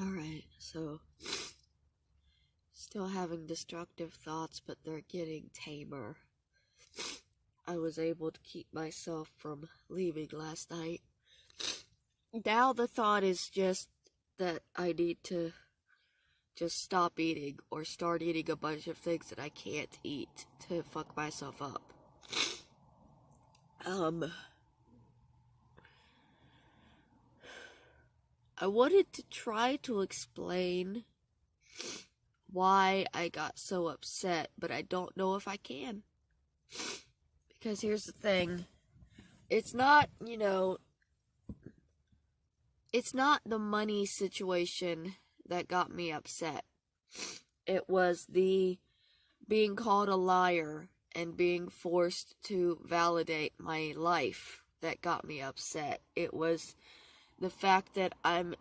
Alright, so still having destructive thoughts, but they're getting tamer. I was able to keep myself from leaving last night. Now the thought is just that I need to just stop eating or start eating a bunch of things that I can't eat to fuck myself up. I wanted to try to explain why I got so upset, but I don't know if I can. Because here's the thing. It's not, it's not the money situation that got me upset. It was the being called a liar and being forced to validate my life that got me upset. It was the fact that I'm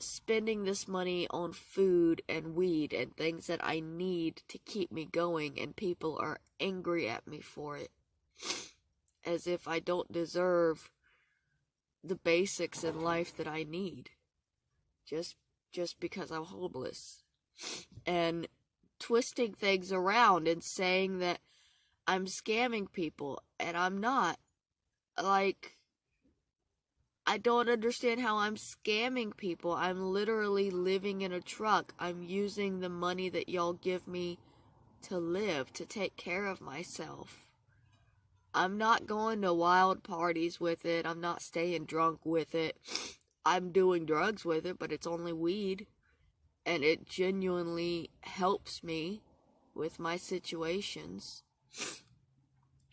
spending this money on food and weed and things that I need to keep me going, and people are angry at me for it. As if I don't deserve the basics in life that I need. Just because I'm homeless. And twisting things around and saying that I'm scamming people, and I'm not. Like, I don't understand how I'm scamming people. I'm literally living in a truck. I'm using the money that y'all give me to live, to take care of myself. I'm not going to wild parties with it. I'm not staying drunk with it. I'm doing drugs with it, but it's only weed. And it genuinely helps me with my situations.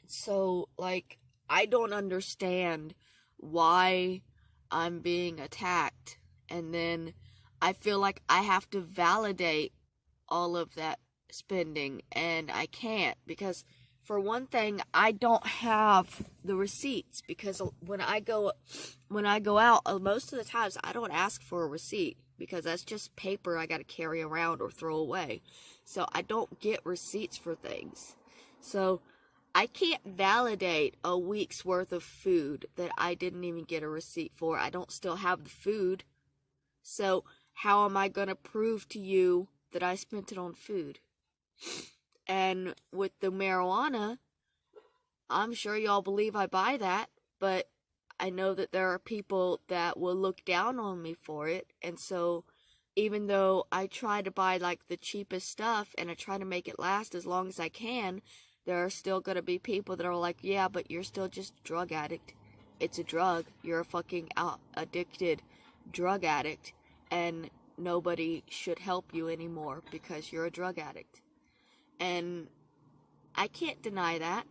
So, like, I don't understand why I'm being attacked. And then I feel like I have to validate all of that spending. And I can't, because for one thing, I don't have the receipts, because when I go out, most of the times I don't ask for a receipt, because that's just paper I gotta carry around or throw away. So I don't get receipts for things. So I can't validate a week's worth of food that I didn't even get a receipt for. I don't still have the food. So how am I gonna prove to you that I spent it on food? And with the marijuana, I'm sure y'all believe I buy that, but I know that there are people that will look down on me for it. And so even though I try to buy like the cheapest stuff and I try to make it last as long as I can, there are still going to be people that are like, yeah, but you're still just a drug addict. It's a drug. You're a fucking addicted drug addict, and nobody should help you anymore because you're a drug addict. And I can't deny that,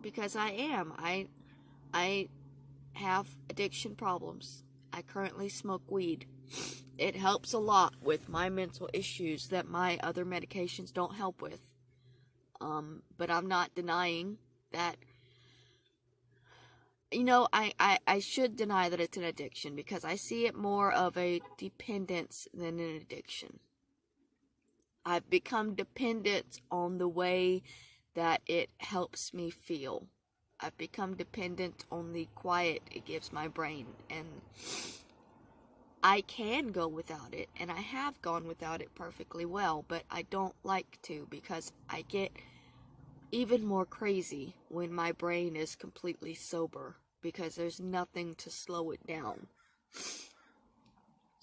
because I am. I have addiction problems. I currently smoke weed. It helps a lot with my mental issues that my other medications don't help with. But I'm not denying that. I should deny that it's an addiction, because I see it more of a dependence than an addiction. I've become dependent on the way that it helps me feel. I've become dependent on the quiet it gives my brain, and I can go without it, and I have gone without it perfectly well, but I don't like to, because I get even more crazy when my brain is completely sober, because there's nothing to slow it down.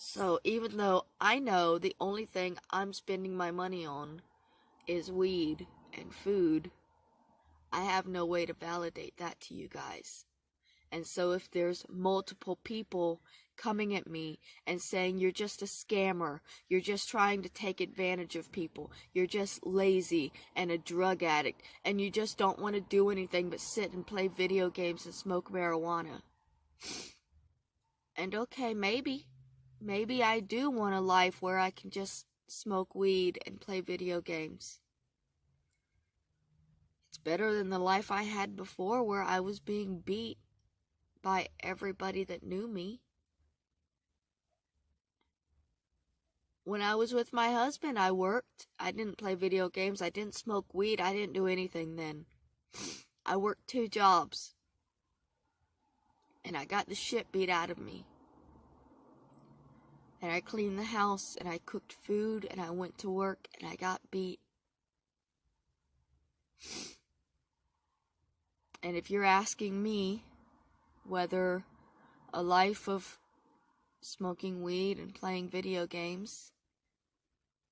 So even though I know the only thing I'm spending my money on is weed and food, I have no way to validate that to you guys. And so if there's multiple people coming at me and saying you're just a scammer, you're just trying to take advantage of people, you're just lazy and a drug addict, and you just don't want to do anything but sit and play video games and smoke marijuana. And okay, maybe I do want a life where I can just smoke weed and play video games. It's better than the life I had before, where I was being beat by everybody that knew me. When I was with my husband, I worked. I didn't play video games. I didn't smoke weed. I didn't do anything then. I worked 2 jobs. And I got the shit beat out of me. and I cleaned the house, and I cooked food, and I went to work, and I got beat. And if you're asking me whether a life of smoking weed and playing video games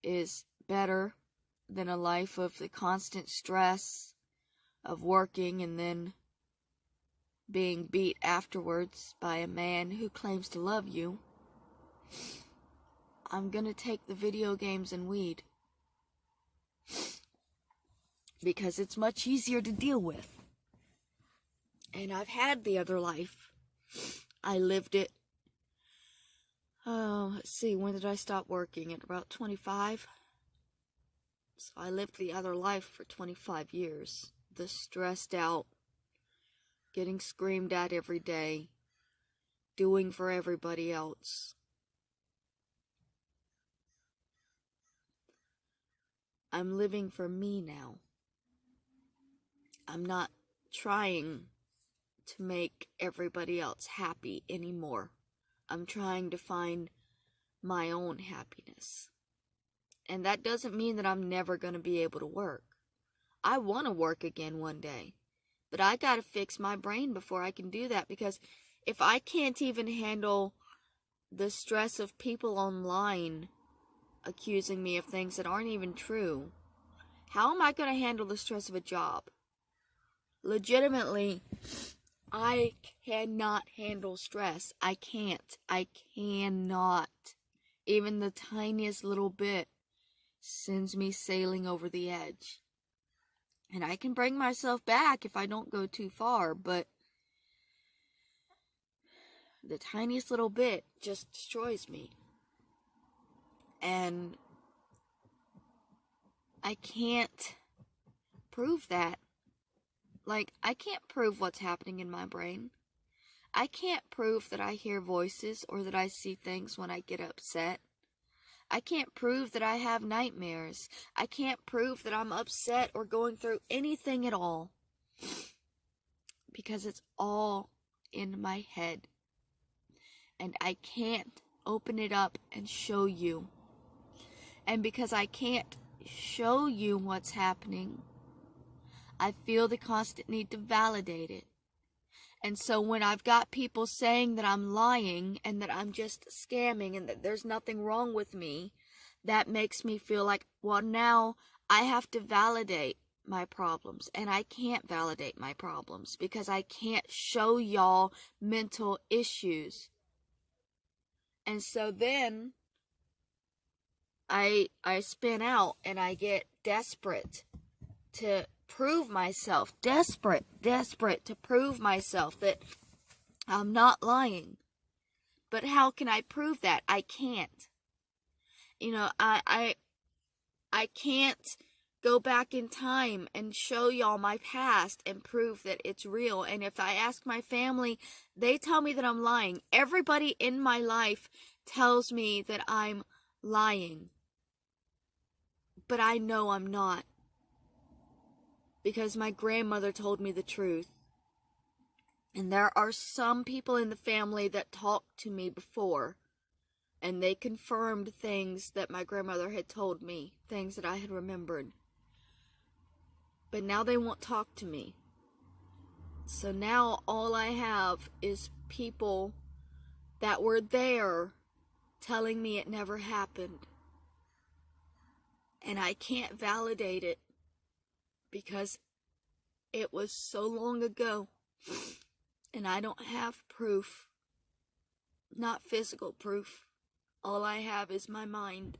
is better than a life of the constant stress of working and then being beat afterwards by a man who claims to love you, I'm gonna take the video games and weed. Because it's much easier to deal with. And I've had the other life. I lived it. Let's see, when did I stop working? At about 25? So I lived the other life for 25 years. The stressed out, getting screamed at every day, doing for everybody else. I'm living for me now. I'm not trying to make everybody else happy anymore. I'm trying to find my own happiness. And that doesn't mean that I'm never going to be able to work. I want to work again one day. But I got to fix my brain before I can do that, because if I can't even handle the stress of people online accusing me of things that aren't even true, how am I going to handle the stress of a job? Legitimately, I cannot handle stress. I can't. I cannot. Even the tiniest little bit sends me sailing over the edge. And I can bring myself back if I don't go too far, but the tiniest little bit just destroys me. And I can't prove that. Like, I can't prove what's happening in my brain. I can't prove that I hear voices or that I see things when I get upset. I can't prove that I have nightmares. I can't prove that I'm upset or going through anything at all. Because it's all in my head. And I can't open it up and show you. And because I can't show you what's happening, I feel the constant need to validate it. And so when I've got people saying that I'm lying and that I'm just scamming and that there's nothing wrong with me, that makes me feel like, well, now I have to validate my problems. And I can't validate my problems because I can't show y'all mental issues. And so then I spin out and I get desperate to prove myself, desperate to prove myself that I'm not lying. But how can I prove that? I can't. You know, I can't go back in time and show y'all my past and prove that it's real. And if I ask my family, they tell me that I'm lying. Everybody in my life tells me that I'm lying. But I know I'm not. Because my grandmother told me the truth. And there are some people in the family that talked to me before. And they confirmed things that my grandmother had told me. Things that I had remembered. But now they won't talk to me. So now all I have is people that were there telling me it never happened. And I can't validate it. Because it was so long ago, and I don't have proof, not physical proof. All I have is my mind.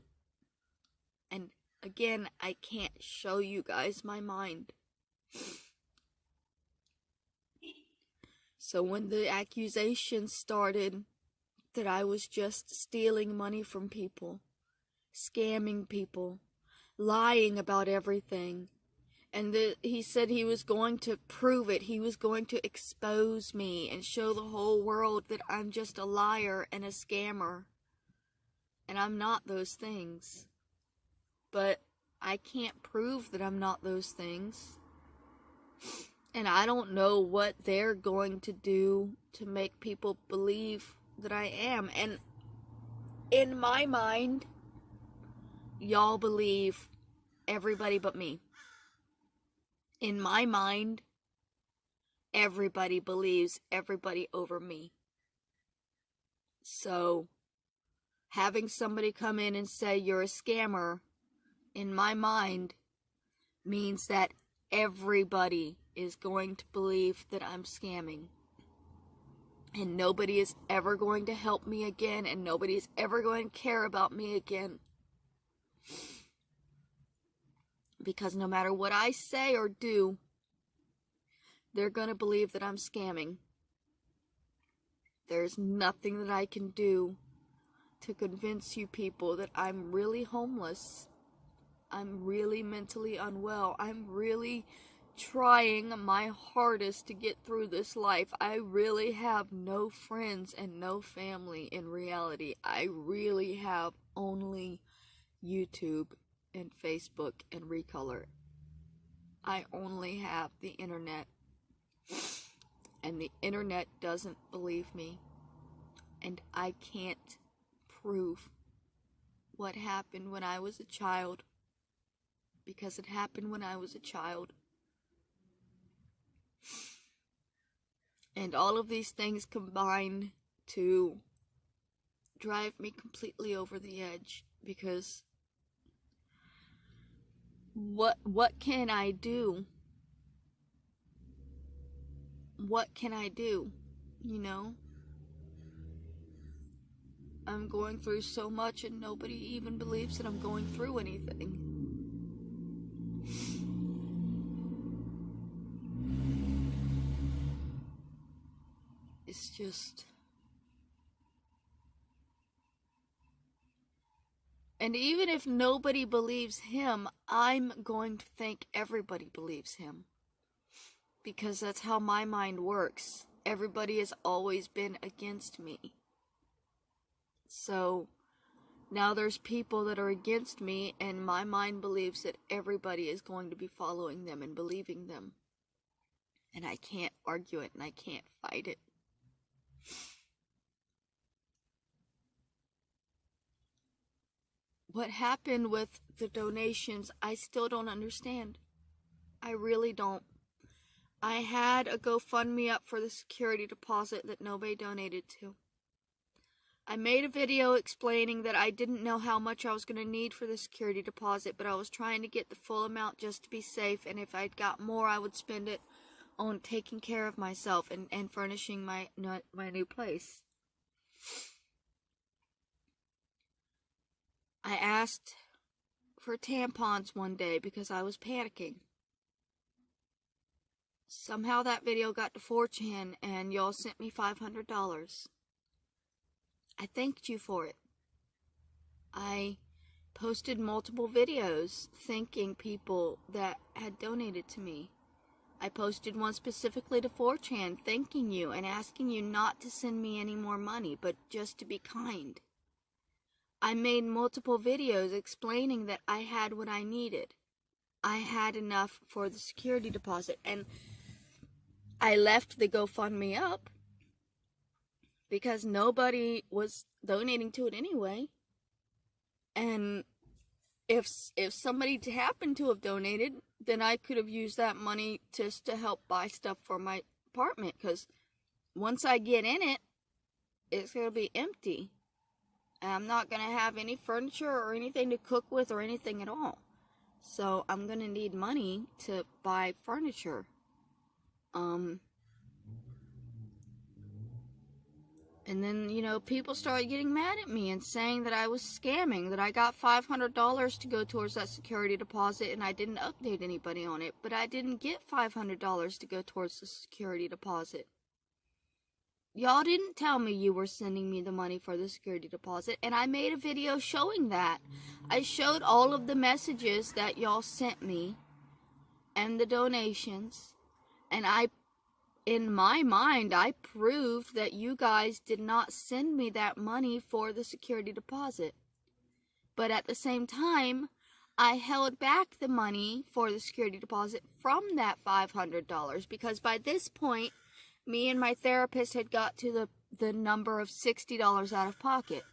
And again, I can't show you guys my mind. So when the accusations started that I was just stealing money from people, scamming people, lying about everything, and he said he was going to prove it. He was going to expose me and show the whole world that I'm just a liar and a scammer. And I'm not those things. But I can't prove that I'm not those things. And I don't know what they're going to do to make people believe that I am. And In my mind, y'all believe everybody but me. In my mind, everybody believes everybody over me. So, having somebody come in and say you're a scammer, in my mind, means that everybody is going to believe that I'm scamming. And nobody is ever going to help me again, and nobody is ever going to care about me again. Because no matter what I say or do, they're going to believe that I'm scamming. There's nothing that I can do to convince you people that I'm really homeless. I'm really mentally unwell. I'm really trying my hardest to get through this life. I really have no friends and no family in reality. I really have only YouTube and Facebook and Recolor. I only have the internet. And the internet doesn't believe me. And I can't prove what happened when I was a child. Because it happened when I was a child. And all of these things combine to drive me completely over the edge. Because what can I do? What can I do? You know? I'm going through so much and nobody even believes that I'm going through anything. It's just... And even if nobody believes him, I'm going to think everybody believes him. Because that's how my mind works. Everybody has always been against me. So, now there's people that are against me, and my mind believes that everybody is going to be following them and believing them. And I can't argue it, and I can't fight it. What happened with the donations, I still don't understand. I really don't. I had a GoFundMe up for the security deposit that nobody donated to. I made a video explaining that I didn't know how much I was going to need for the security deposit, but I was trying to get the full amount just to be safe, and if I'd got more, I would spend it on taking care of myself and furnishing my new place. I asked for tampons one day because I was panicking. Somehow that video got to 4chan and y'all sent me $500. I thanked you for it. I posted multiple videos thanking people that had donated to me. I posted one specifically to 4chan thanking you and asking you not to send me any more money, but just to be kind. I made multiple videos explaining that I had what I needed. I had enough for the security deposit, and I left the GoFundMe up because nobody was donating to it anyway. And if somebody happened to have donated, then I could have used that money just to help buy stuff for my apartment, because once I get in it, it's going to be empty. And I'm not going to have any furniture or anything to cook with or anything at all. So I'm going to need money to buy furniture. And then, you know, people started getting mad at me and saying that I was scamming, that I got $500 to go towards that security deposit and I didn't update anybody on it. But I didn't get $500 to go towards the security deposit. Y'all didn't tell me you were sending me the money for the security deposit, and I made a video showing that. I showed all of the messages that y'all sent me and the donations, and in my mind, I proved that you guys did not send me that money for the security deposit. But at the same time, I held back the money for the security deposit from that $500 because by this point, me and my therapist had got to the number of $60 out of pocket.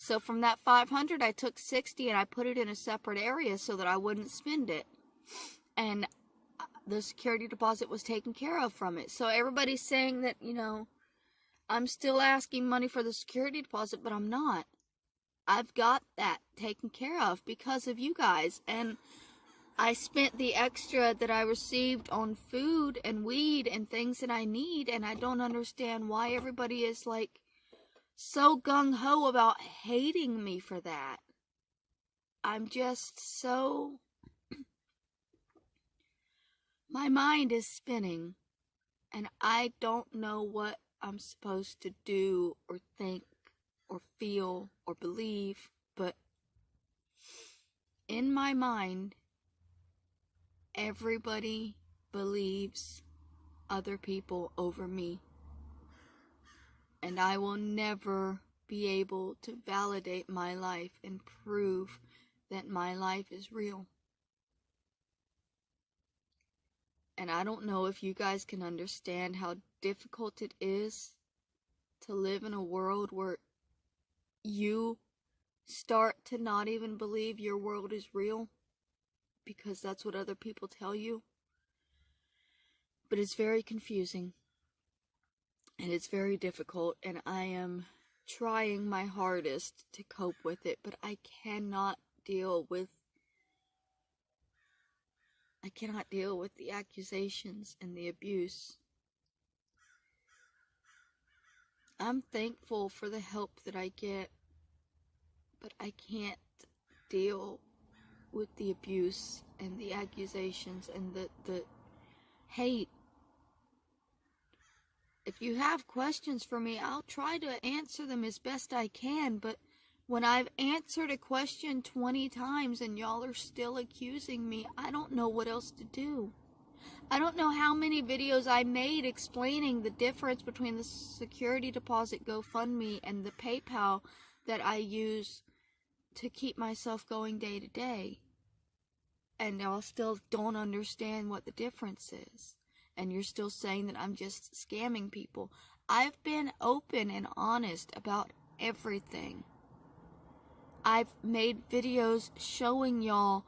So from that 500, I took 60 and I put it in a separate area so that I wouldn't spend it. And the security deposit was taken care of from it. So everybody's saying that, I'm still asking money for the security deposit, but I'm not. I've got that taken care of because of you guys. And I spent the extra that I received on food and weed and things that I need, and I don't understand why everybody is like so gung-ho about hating me for that. I'm just so... My mind is spinning, and I don't know what I'm supposed to do or think or feel or believe, but in my mind, everybody believes other people over me. And I will never be able to validate my life and prove that my life is real. And I don't know if you guys can understand how difficult it is to live in a world where you start to not even believe your world is real because that's what other people tell you. But it's very confusing. And it's very difficult, and I am trying my hardest to cope with it, but I cannot deal with the accusations and the abuse. I'm thankful for the help that I get, but I can't deal with the abuse and the accusations and the hate. If you have questions for me, I'll try to answer them as best I can, but when I've answered a question 20 times and y'all are still accusing me, I don't know what else to do. I don't know how many videos I made explaining the difference between the security deposit GoFundMe and the PayPal that I use to keep myself going day to day. And y'all still don't understand what the difference is. And you're still saying that I'm just scamming people. I've been open and honest about everything. I've made videos showing y'all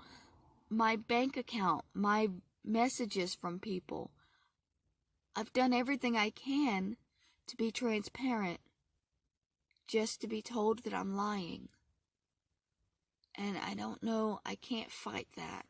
my bank account, my messages from people. I've done everything I can to be transparent, just to be told that I'm lying. And I don't know, I can't fight that.